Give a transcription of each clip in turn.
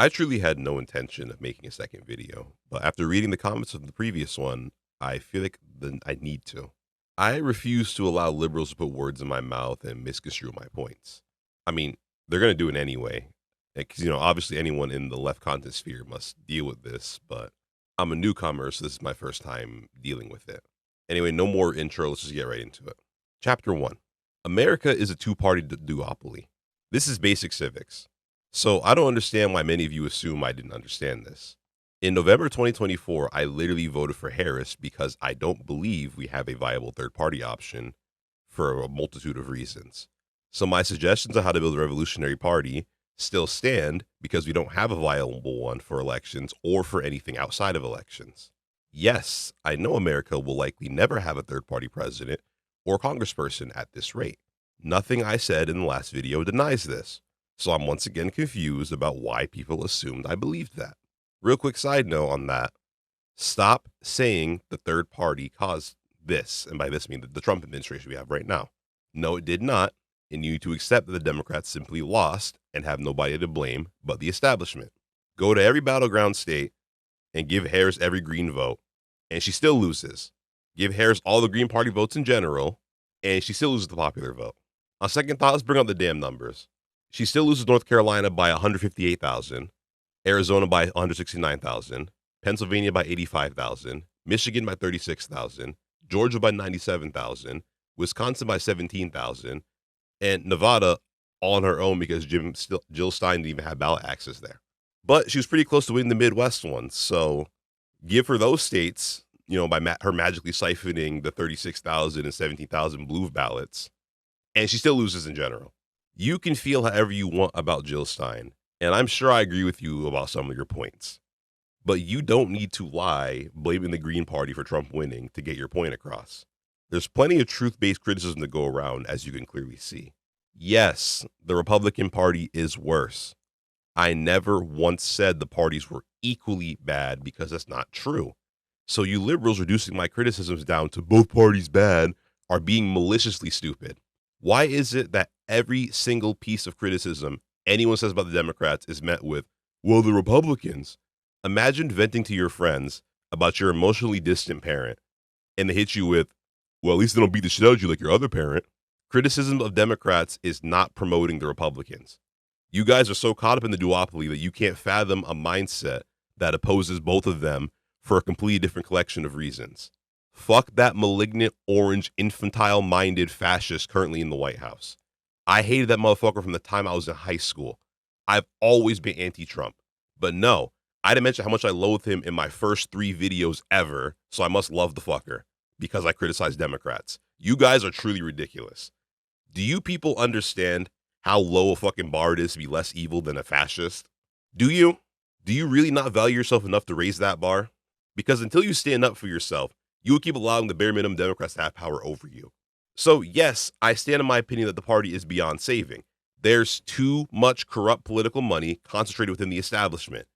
I truly had no intention of making a second video, but after reading the comments of the previous one, I feel like I need to. I refuse to allow liberals to put words in my mouth and misconstrue my points. I mean, they're going to do it anyway. Because, obviously anyone in the left content sphere must deal with this, but I'm a newcomer, so this is my first time dealing with it. Anyway, no more intro. Let's just get right into it. Chapter 1. America is a two-party duopoly. This is basic civics. So I don't understand why many of you assume I didn't understand this. In November 2024, I literally voted for Harris because I don't believe we have a viable third-party option for a multitude of reasons. So my suggestions on how to build a revolutionary party still stand because we don't have a viable one for elections or for anything outside of elections. Yes, I know America will likely never have a third-party president or congressperson at this rate. Nothing I said in the last video denies this. So I'm once again confused about why people assumed I believed that. Real quick side note on that. Stop saying the third party caused this. And by this I mean the Trump administration we have right now. No, it did not. And you need to accept that the Democrats simply lost and have nobody to blame but the establishment. Go to every battleground state and give Harris every green vote, and she still loses. Give Harris all the Green Party votes in general, and she still loses the popular vote. On second thought, let's bring up the damn numbers. She still loses North Carolina by 158,000, Arizona by 169,000, Pennsylvania by 85,000, Michigan by 36,000, Georgia by 97,000, Wisconsin by 17,000, and Nevada all on her own because Jill Stein didn't even have ballot access there. But she was pretty close to winning the Midwest one, so give her those states, by her magically siphoning the 36,000 and 17,000 blue ballots, and she still loses in general. You can feel however you want about Jill Stein, and I'm sure I agree with you about some of your points. But you don't need to lie blaming the Green Party for Trump winning to get your point across. There's plenty of truth-based criticism to go around, as you can clearly see. Yes, the Republican Party is worse. I never once said the parties were equally bad because that's not true. So you liberals reducing my criticisms down to both parties bad are being maliciously stupid. Why is it that every single piece of criticism anyone says about the Democrats is met with, well, the Republicans? Imagine venting to your friends about your emotionally distant parent, and they hit you with, well, at least they don't beat the shit out of you like your other parent. Criticism of Democrats is not promoting the Republicans. You guys are so caught up in the duopoly that you can't fathom a mindset that opposes both of them for a completely different collection of reasons. Fuck that malignant, orange, infantile-minded fascist currently in the White House. I hated that motherfucker from the time I was in high school. I've always been anti-Trump. But no, I didn't mention how much I loathe him in my first 3 videos ever, so I must love the fucker because I criticize Democrats. You guys are truly ridiculous. Do you people understand how low a fucking bar it is to be less evil than a fascist? Do you? Do you really not value yourself enough to raise that bar? Because until you stand up for yourself, you will keep allowing the bare minimum Democrats to have power over you. So yes, I stand in my opinion that the party is beyond saving. There's too much corrupt political money concentrated within the establishment.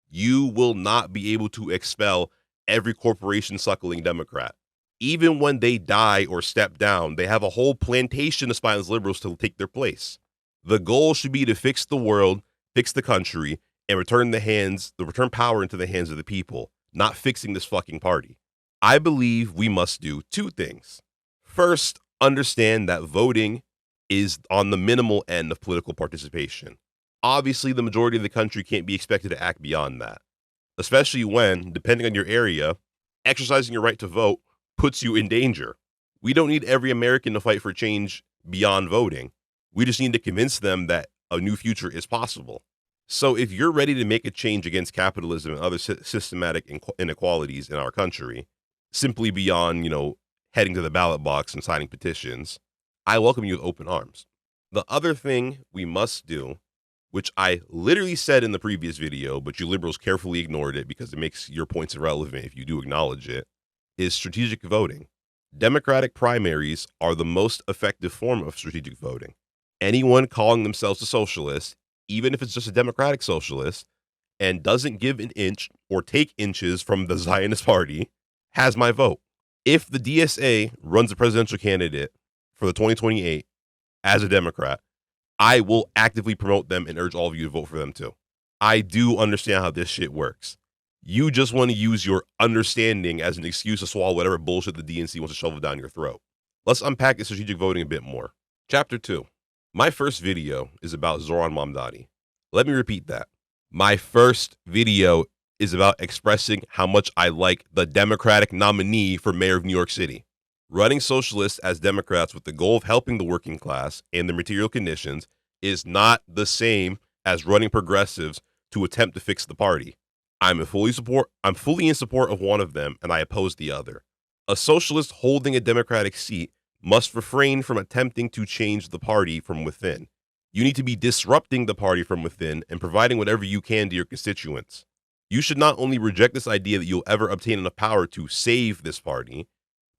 You will not be able to expel every corporation suckling Democrat. Even when they die or step down, they have a whole plantation of spineless liberals to take their place. The goal should be to fix the world, fix the country, and return power into the hands of the people, not fixing this fucking party. I believe we must do 2 things. First, understand that voting is on the minimal end of political participation. Obviously, the majority of the country can't be expected to act beyond that, especially when, depending on your area, exercising your right to vote puts you in danger. We don't need every American to fight for change beyond voting. We just need to convince them that a new future is possible. So if you're ready to make a change against capitalism and other systematic inequalities in our country, simply beyond, heading to the ballot box and signing petitions, I welcome you with open arms. The other thing we must do, which I literally said in the previous video, but you liberals carefully ignored it because it makes your points irrelevant if you do acknowledge it, is strategic voting. Democratic primaries are the most effective form of strategic voting. Anyone calling themselves a socialist, even if it's just a democratic socialist, and doesn't give an inch or take inches from the Zionist party, has my vote. If the DSA runs a presidential candidate for the 2028 as a Democrat, I will actively promote them and urge all of you to vote for them too. I do understand how this shit works. You just want to use your understanding as an excuse to swallow whatever bullshit the DNC wants to shovel down your throat. Let's unpack the strategic voting a bit more. Chapter 2. My first video is about Zoran Mamdani. Let me repeat that. My first video is about expressing how much I like the Democratic nominee for mayor of New York City. Running socialists as Democrats with the goal of helping the working class and their material conditions is not the same as running progressives to attempt to fix the party. I'm fully in support of one of them, and I oppose the other. A socialist holding a Democratic seat must refrain from attempting to change the party from within. You need to be disrupting the party from within and providing whatever you can to your constituents. You should not only reject this idea that you'll ever obtain enough power to save this party,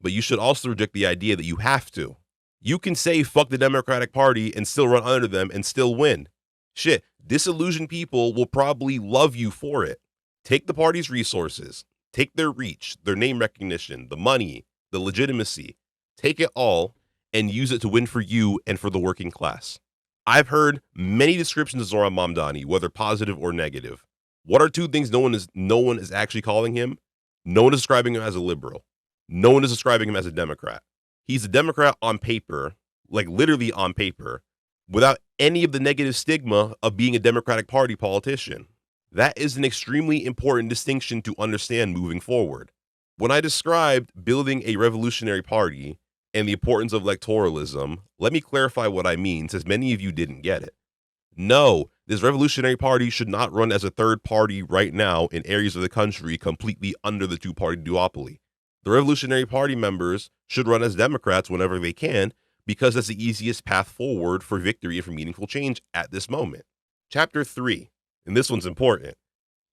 but you should also reject the idea that you have to. You can say fuck the Democratic Party and still run under them and still win. Shit, disillusioned people will probably love you for it. Take the party's resources, take their reach, their name recognition, the money, the legitimacy, take it all and use it to win for you and for the working class. I've heard many descriptions of Zoran Mamdani, whether positive or negative. What are two things no one is actually calling him? No one is describing him as a liberal. No one is describing him as a Democrat. He's a Democrat on paper, like literally on paper, without any of the negative stigma of being a Democratic Party politician. That is an extremely important distinction to understand moving forward. When I described building a revolutionary party and the importance of electoralism, let me clarify what I mean, since many of you didn't get it. No, this revolutionary party should not run as a third party right now in areas of the country completely under the two-party duopoly. The Revolutionary Party members should run as Democrats whenever they can, because that's the easiest path forward for victory and for meaningful change at this moment. Chapter 3, and this one's important.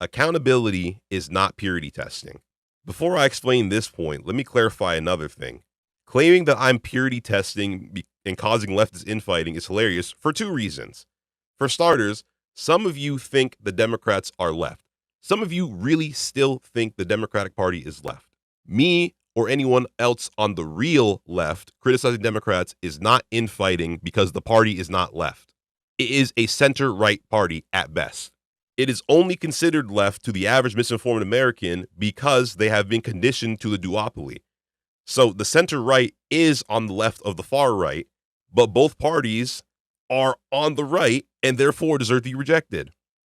Accountability is not purity testing. Before I explain this point, let me clarify another thing. Claiming that I'm purity testing and causing leftist infighting is hilarious for two reasons. For starters, some of you think the Democrats are left. Some of you really still think the Democratic Party is left. Me or anyone else on the real left criticizing Democrats is not infighting because the party is not left. It is a center-right party at best. It is only considered left to the average misinformed American because they have been conditioned to the duopoly. So the center-right is on the left of the far right, but both parties are on the right and therefore deserve to be rejected.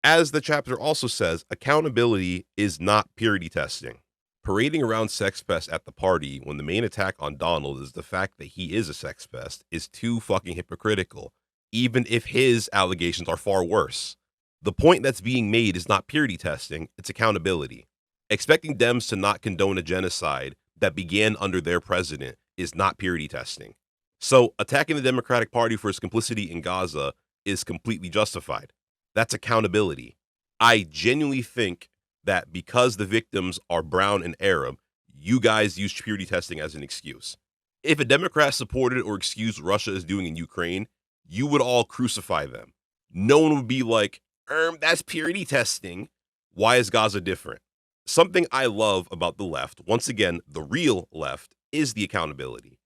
As the chapter also says, accountability is not purity testing. Parading around sex pest at the party when the main attack on Donald is the fact that he is a sex pest is too fucking hypocritical, even if his allegations are far worse. The point that's being made is not purity testing, it's accountability. Expecting Dems to not condone a genocide that began under their president is not purity testing. So attacking the Democratic Party for its complicity in Gaza is completely justified. That's accountability. I genuinely think that because the victims are brown and Arab, you guys use purity testing as an excuse. If a Democrat supported or excused what Russia is doing in Ukraine, you would all crucify them. No one would be like, that's purity testing. Why is Gaza different? Something I love about the left, once again, the real left, is the accountability.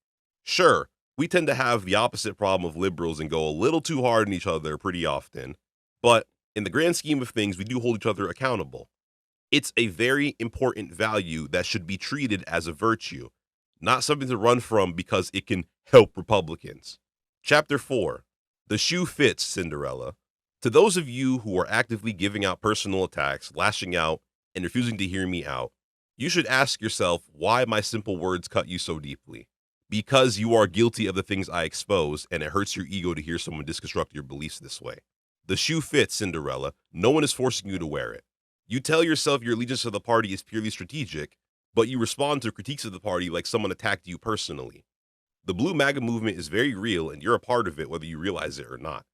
Sure, we tend to have the opposite problem of liberals and go a little too hard on each other pretty often, but in the grand scheme of things, we do hold each other accountable. It's a very important value that should be treated as a virtue, not something to run from because it can help Republicans. Chapter 4, The Shoe Fits, Cinderella. To those of you who are actively giving out personal attacks, lashing out, and refusing to hear me out, you should ask yourself why my simple words cut you so deeply. Because you are guilty of the things I expose, and it hurts your ego to hear someone disconstruct your beliefs this way. The shoe fits, Cinderella. No one is forcing you to wear it. You tell yourself your allegiance to the party is purely strategic, but you respond to critiques of the party like someone attacked you personally. The Blue MAGA movement is very real, and you're a part of it whether you realize it or not.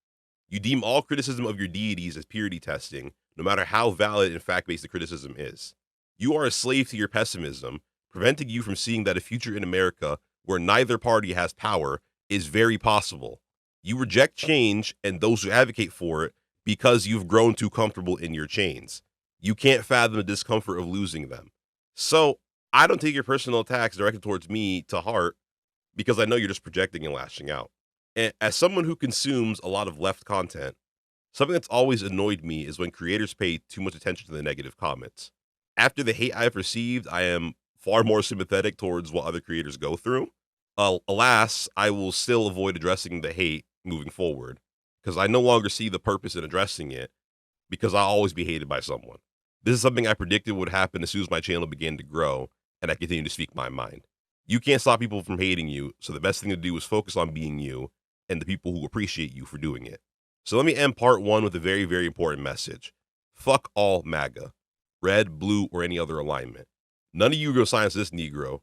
You deem all criticism of your deities as purity testing, no matter how valid and fact-based the criticism is. You are a slave to your pessimism, preventing you from seeing that a future in America where neither party has power is very possible. You reject change and those who advocate for it because you've grown too comfortable in your chains. You can't fathom the discomfort of losing them. So I don't take your personal attacks directed towards me to heart because I know you're just projecting and lashing out. And as someone who consumes a lot of left content, Something that's always annoyed me is when creators pay too much attention to the negative comments. After the hate I've received, I am far more sympathetic towards what other creators go through. Alas, I will still avoid addressing the hate moving forward because I no longer see the purpose in addressing it because I'll always be hated by someone. This is something I predicted would happen as soon as my channel began to grow and I continue to speak my mind. You can't stop people from hating you, so the best thing to do is focus on being you and the people who appreciate you for doing it. So let me end part one with a very, very important message. Fuck all MAGA, red, blue, or any other alignment. None of you are going to silence this Negro.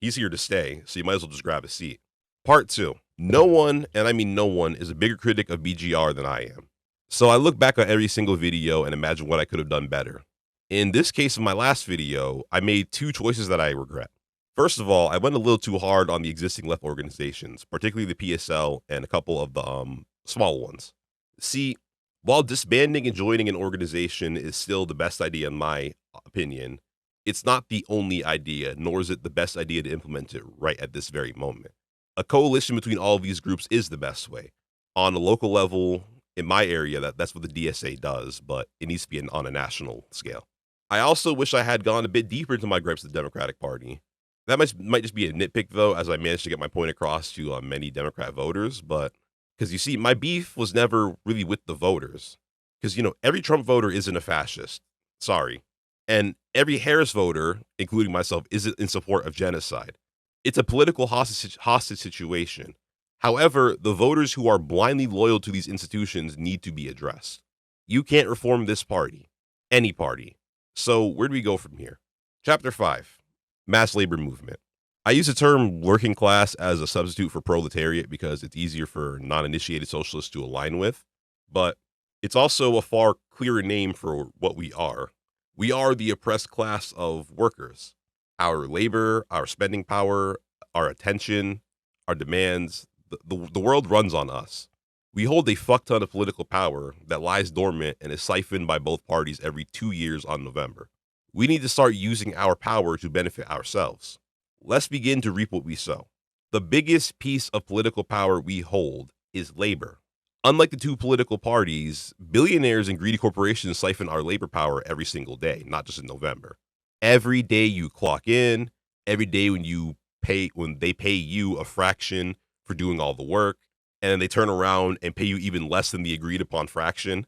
He's here to stay, so you might as well just grab a seat. Part two. No one, and I mean no one, is a bigger critic of BGR than I am. So I look back on every single video and imagine what I could have done better. In this case of my last video, I made two choices that I regret. First of all, I went a little too hard on the existing left organizations, particularly the PSL and a couple of the small ones. See, while disbanding and joining an organization is still the best idea in my opinion, it's not the only idea, nor is it the best idea to implement it right at this very moment. A coalition between all of these groups is the best way. On a local level, in my area, that's what the DSA does, but it needs to be on a national scale. I also wish I had gone a bit deeper into my gripes with the Democratic Party. That might just be a nitpick, though, as I managed to get my point across to many Democrat voters, but because you see, my beef was never really with the voters. Because, every Trump voter isn't a fascist. Sorry. And every Harris voter, including myself, isn't in support of genocide. It's a political hostage situation. However, the voters who are blindly loyal to these institutions need to be addressed. You can't reform this party, any party. So where do we go from here? Chapter 5, Mass Labor Movement. I use the term working class as a substitute for proletariat because it's easier for non-initiated socialists to align with, but it's also a far clearer name for what we are. We are the oppressed class of workers. Our labor, our spending power, our attention, our demands, the world runs on us. We hold a fuck ton of political power that lies dormant and is siphoned by both parties every 2 years on November. We need to start using our power to benefit ourselves. Let's begin to reap what we sow. The biggest piece of political power we hold is labor. Unlike the two political parties, billionaires and greedy corporations siphon our labor power every single day, not just in November. Every day you clock in, every day when they pay you a fraction for doing all the work, and then they turn around and pay you even less than the agreed upon fraction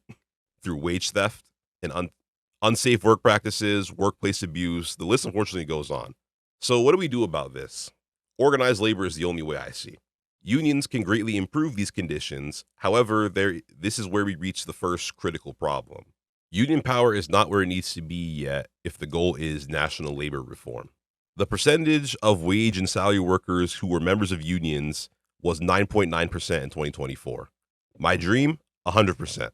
through wage theft and unsafe work practices, workplace abuse. The list unfortunately goes on. So what do we do about this? Organized labor is the only way I see. Unions can greatly improve these conditions. However, this is where we reach the first critical problem. Union power is not where it needs to be yet if the goal is national labor reform. The percentage of wage and salary workers who were members of unions was 9.9% in 2024. My dream, 100%.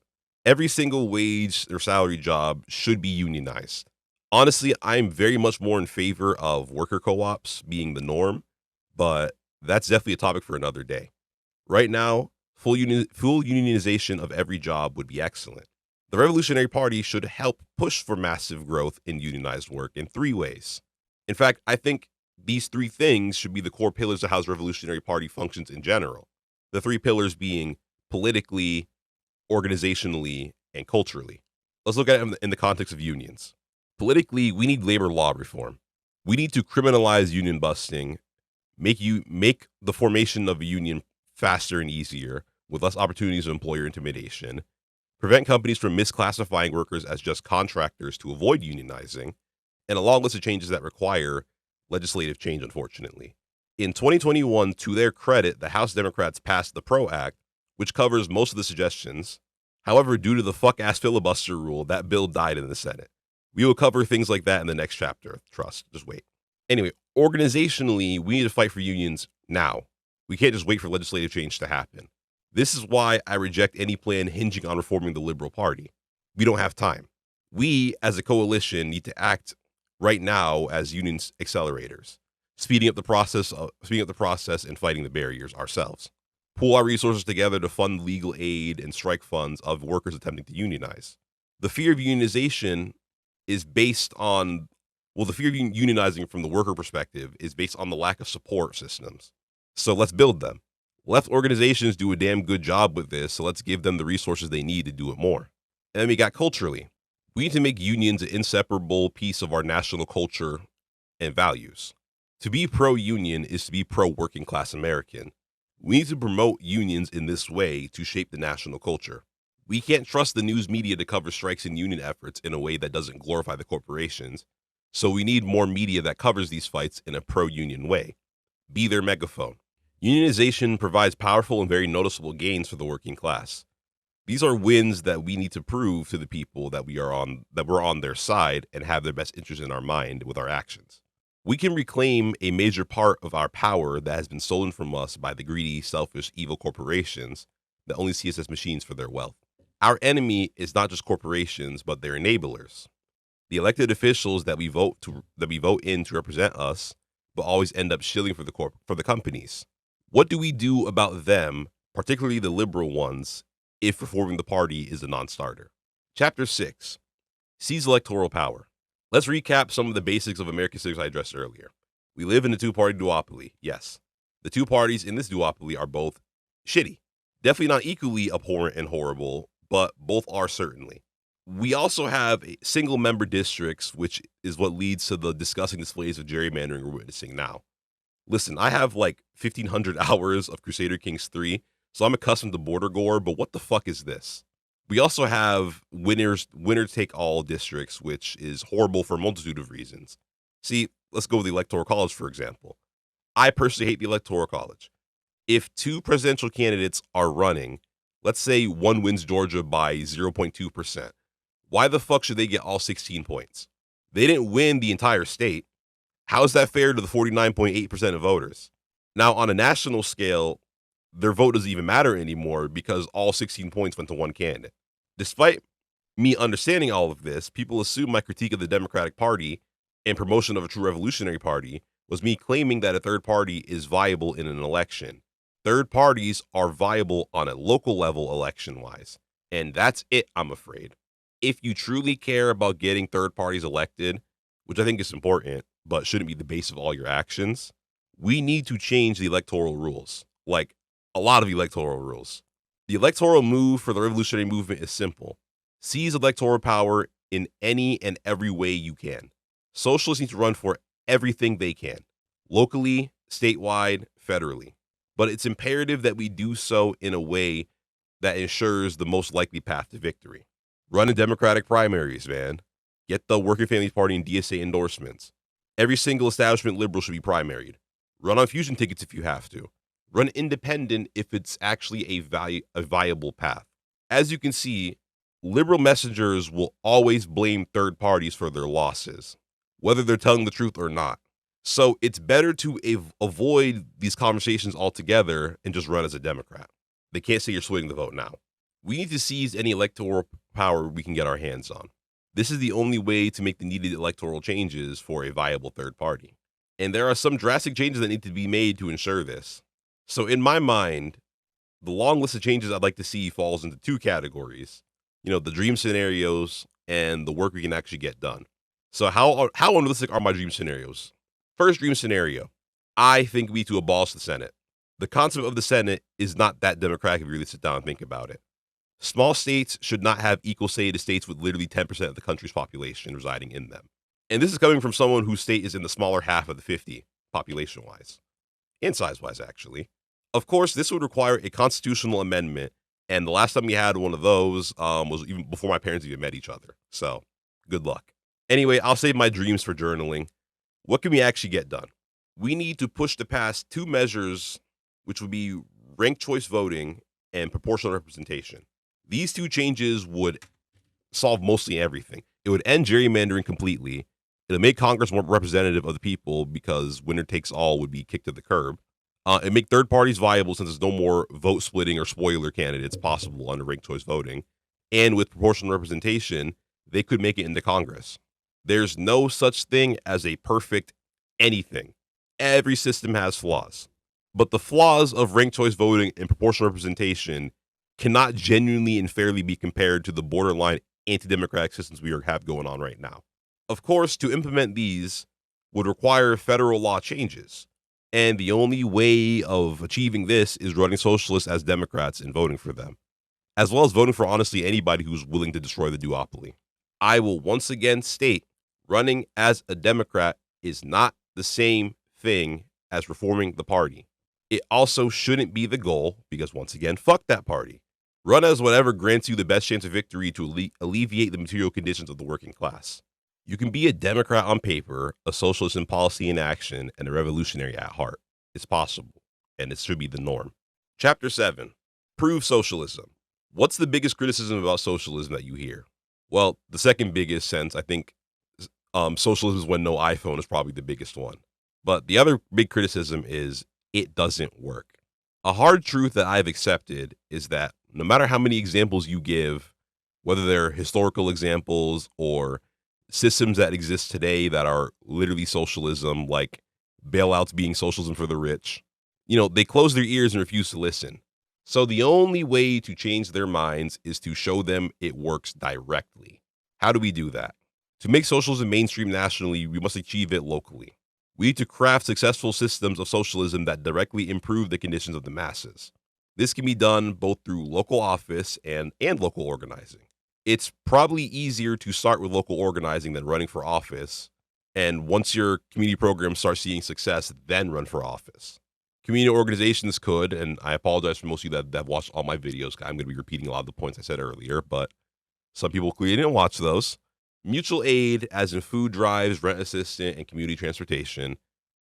Every single wage or salary job should be unionized. Honestly, I'm very much more in favor of worker co-ops being the norm, but that's definitely a topic for another day. Right now, full unionization of every job would be excellent. The Revolutionary Party should help push for massive growth in unionized work in 3 ways. In fact, I think these 3 things should be the core pillars of how the Revolutionary Party functions in general. The 3 pillars being politically, organizationally, and culturally. Let's look at it in the context of unions. Politically, we need labor law reform. We need to criminalize union busting, make the formation of a union faster and easier with less opportunities of employer intimidation, prevent companies from misclassifying workers as just contractors to avoid unionizing, and a long list of changes that require legislative change, unfortunately. In 2021, to their credit, the House Democrats passed the PRO Act, which covers most of the suggestions. However, due to the fuck-ass filibuster rule, that bill died in the Senate. We will cover things like that in the next chapter. Trust. Just wait. Anyway, organizationally, we need to fight for unions now. We can't just wait for legislative change to happen. This is why I reject any plan hinging on reforming the Liberal Party. We don't have time. We, as a coalition, need to act right now as union accelerators, speeding up the process and fighting the barriers ourselves. Pool our resources together to fund legal aid and strike funds of workers attempting to unionize. The fear of unionization is based on, the fear of unionizing from the worker perspective is based on the lack of support systems. So let's build them. Left organizations do a damn good job with this, so let's give them the resources they need to do it more. And then we got culturally. We need to make unions an inseparable piece of our national culture and values. To be pro-union is to be pro-working class American. We need to promote unions in this way to shape the national culture. We can't trust the news media to cover strikes and union efforts in a way that doesn't glorify the corporations, so we need more media that covers these fights in a pro-union way. Be their megaphone. Unionization provides powerful and very noticeable gains for the working class. These are wins that we need to prove to the people that we're on their side and have their best interest in our mind with our actions. We can reclaim a major part of our power that has been stolen from us by the greedy, selfish, evil corporations that only see us as machines for their wealth. Our enemy is not just corporations, but their enablers. The elected officials that we vote in to represent us, but always end up shilling for the companies. What do we do about them, particularly the liberal ones, if reforming the party is a non-starter? Chapter 6. Seize electoral power. Let's recap some of the basics of American civics I addressed earlier. We live in a two-party duopoly, yes. The two parties in this duopoly are both shitty. Definitely not equally abhorrent and horrible, but both are certainly. We also have single-member districts, which is what leads to the disgusting displays of gerrymandering we're witnessing now. Listen, I have like 1,500 hours of Crusader Kings 3, so I'm accustomed to border gore, but what the fuck is this? We also have winner-take-all districts, which is horrible for a multitude of reasons. See, let's go with the Electoral College, for example. I personally hate the Electoral College. If two presidential candidates are running, let's say one wins Georgia by 0.2%, why the fuck should they get all 16 points? They didn't win the entire state. How is that fair to the 49.8% of voters? Now, on a national scale, their vote doesn't even matter anymore because all 16 points went to one candidate. Despite me understanding all of this, people assume my critique of the Democratic Party and promotion of a true revolutionary party was me claiming that a third party is viable in an election. Third parties are viable on a local level election-wise, and that's it, I'm afraid. If you truly care about getting third parties elected, which I think is important, but shouldn't be the base of all your actions, we need to change the electoral rules, like a lot of electoral rules. The electoral move for the revolutionary movement is simple. Seize electoral power in any and every way you can. Socialists need to run for everything they can, locally, statewide, federally. But it's imperative that we do so in a way that ensures the most likely path to victory. Run in Democratic primaries, man. Get the Working Families Party and DSA endorsements. Every single establishment liberal should be primaried. Run on fusion tickets if you have to. Run independent if it's actually a viable path. As you can see, liberal messengers will always blame third parties for their losses, whether they're telling the truth or not. So it's better to avoid these conversations altogether and just run as a Democrat. They can't say you're swinging the vote now. We need to seize any electoral power we can get our hands on. This is the only way to make the needed electoral changes for a viable third party. And there are some drastic changes that need to be made to ensure this. So in my mind, the long list of changes I'd like to see falls into two categories. The dream scenarios and the work we can actually get done. So how unrealistic are my dream scenarios? First dream scenario, I think we need to abolish the Senate. The concept of the Senate is not that democratic if you really sit down and think about it. Small states should not have equal say to states with literally 10% of the country's population residing in them. And this is coming from someone whose state is in the smaller half of the 50, population-wise. And size-wise, actually. Of course, this would require a constitutional amendment, and the last time we had one of those was even before my parents even met each other. So, good luck. Anyway, I'll save my dreams for journaling. What can we actually get done? We need to push to pass two measures, which would be ranked choice voting and proportional representation. These two changes would solve mostly everything. It would end gerrymandering completely. It'll make Congress more representative of the people because winner takes all would be kicked to the curb. And make third parties viable since there's no more vote splitting or spoiler candidates possible under ranked choice voting. And with proportional representation, they could make it into Congress. There's no such thing as a perfect anything. Every system has flaws. But the flaws of ranked choice voting and proportional representation cannot genuinely and fairly be compared to the borderline anti-democratic systems we have going on right now. Of course, to implement these would require federal law changes. And the only way of achieving this is running socialists as Democrats and voting for them, as well as voting for honestly anybody who's willing to destroy the duopoly. I will once again state running as a Democrat is not the same thing as reforming the party. It also shouldn't be the goal because, once again, fuck that party. Run as whatever grants you the best chance of victory to alleviate the material conditions of the working class. You can be a Democrat on paper, a socialist in policy and action, and a revolutionary at heart. It's possible, and it should be the norm. Chapter 7. Prove socialism. What's the biggest criticism about socialism that you hear? Well, the second biggest sense, I think, socialism is when no iPhone is probably the biggest one. But the other big criticism is it doesn't work. A hard truth that I've accepted is that no matter how many examples you give, whether they're historical examples or systems that exist today that are literally socialism, like bailouts being socialism for the rich, they close their ears and refuse to listen. So the only way to change their minds is to show them it works directly. How do we do that? To make socialism mainstream nationally, we must achieve it locally. We need to craft successful systems of socialism that directly improve the conditions of the masses. This can be done both through local office and local organizing. It's probably easier to start with local organizing than running for office. And once your community program starts seeing success, then run for office. Community organizations could, and I apologize for most of you that watched all my videos. I'm going to be repeating a lot of the points I said earlier, but some people clearly didn't watch those. Mutual aid, as in food drives, rent assistance, and community transportation.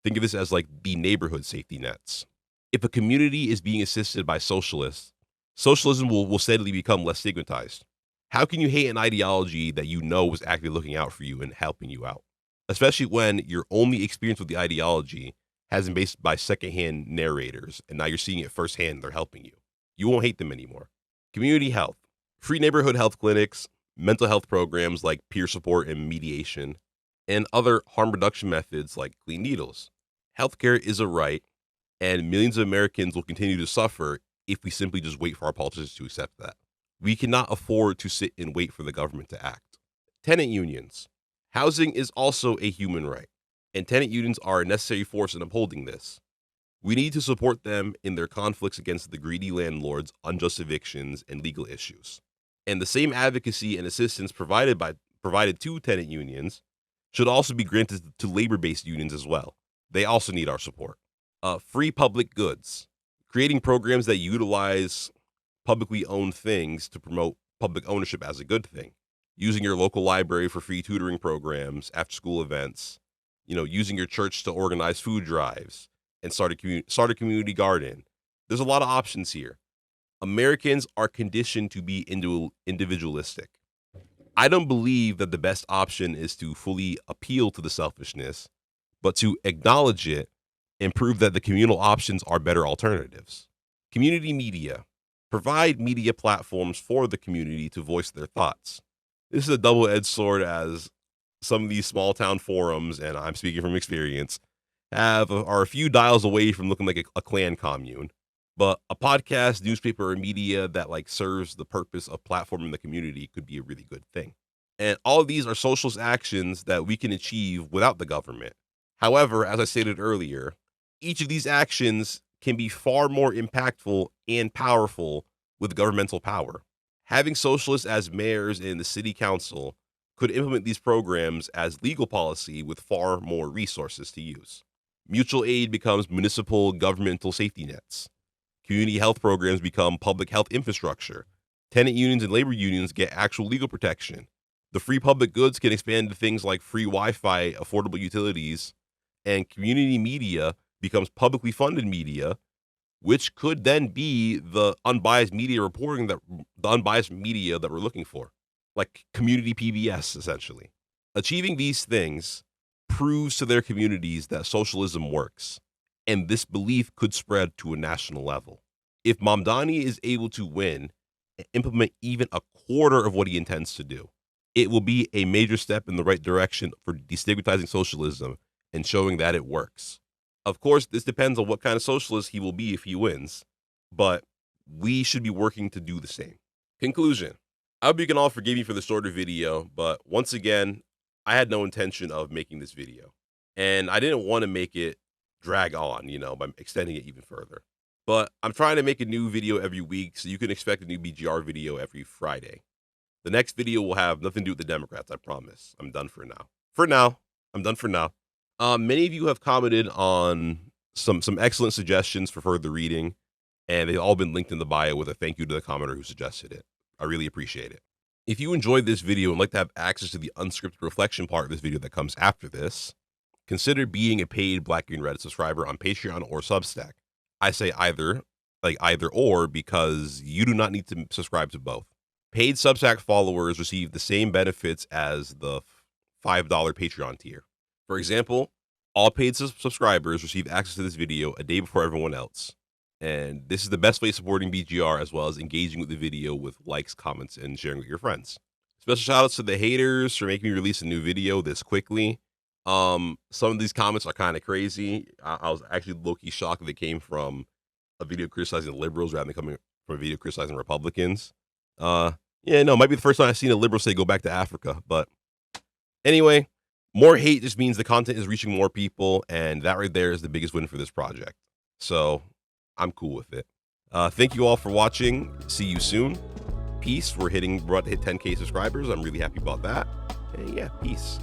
Think of this as like the neighborhood safety nets. If a community is being assisted by socialists, socialism will steadily become less stigmatized. How can you hate an ideology that you know was actively looking out for you and helping you out? Especially when your only experience with the ideology has been based by secondhand narrators, and now you're seeing it firsthand, they're helping you. You won't hate them anymore. Community health. Free neighborhood health clinics, mental health programs like peer support and mediation, and other harm reduction methods like clean needles. Healthcare is a right, and millions of Americans will continue to suffer if we simply just wait for our politicians to accept that. We cannot afford to sit and wait for the government to act. Tenant unions. Housing is also a human right, and tenant unions are a necessary force in upholding this. We need to support them in their conflicts against the greedy landlords, unjust evictions, and legal issues. And the same advocacy and assistance provided to tenant unions should also be granted to labor-based unions as well. They also need our support. Free public goods. Creating programs that utilize publicly owned things to promote public ownership as a good thing. Using your local library for free tutoring programs, after-school events, using your church to organize food drives and start a community garden. There's a lot of options here. Americans are conditioned to be individualistic. I don't believe that the best option is to fully appeal to the selfishness, but to acknowledge it and prove that the communal options are better alternatives. Community media. Provide media platforms for the community to voice their thoughts. This is a double-edged sword, as some of these small town forums, and I'm speaking from experience, are a few dials away from looking like a clan commune. But a podcast, newspaper, or media that serves the purpose of platforming the community could be a really good thing. And all of these are socialist actions that we can achieve without the government. However, as I stated earlier, each of these actions can be far more impactful and powerful with governmental power. Having socialists as mayors in the city council could implement these programs as legal policy with far more resources to use. Mutual aid becomes municipal governmental safety nets. Community health programs become public health infrastructure. Tenant unions and labor unions get actual legal protection. The free public goods can expand to things like free Wi-Fi, affordable utilities, and community media becomes publicly funded media, which could then be the unbiased media reporting that we're looking for, like community PBS, essentially. Achieving these things proves to their communities that socialism works, and this belief could spread to a national level. If Mamdani is able to win and implement even a quarter of what he intends to do, it will be a major step in the right direction for destigmatizing socialism and showing that it works. Of course, this depends on what kind of socialist he will be if he wins, but we should be working to do the same. Conclusion. I hope you can all forgive me for the shorter video, but once again, I had no intention of making this video. And I didn't want to make it drag on, by extending it even further. But I'm trying to make a new video every week, so you can expect a new BGR video every Friday. The next video will have nothing to do with the Democrats, I promise. I'm done for now. I'm done for now. Many of you have commented on some excellent suggestions for further reading, and they've all been linked in the bio with a thank you to the commenter who suggested it. I really appreciate it. If you enjoyed this video and like to have access to the unscripted reflection part of this video that comes after this, consider being a paid Black Green Reddit subscriber on Patreon or Substack. I say either or, because you do not need to subscribe to both. Paid Substack followers receive the same benefits as the $5 Patreon tier. For example, all paid subscribers receive access to this video a day before everyone else. And this is the best way of supporting BGR, as well as engaging with the video with likes, comments, and sharing with your friends. Special shout outs to the haters for making me release a new video this quickly. Some of these comments are kind of crazy. I was actually low-key shocked that they came from a video criticizing liberals rather than coming from a video criticizing Republicans. It might be the first time I've seen a liberal say go back to Africa. But anyway, more hate just means the content is reaching more people, and that right there is the biggest win for this project. So I'm cool with it. Thank you all for watching. See you soon. Peace. We're about to hit 10K subscribers. I'm really happy about that. And yeah, peace.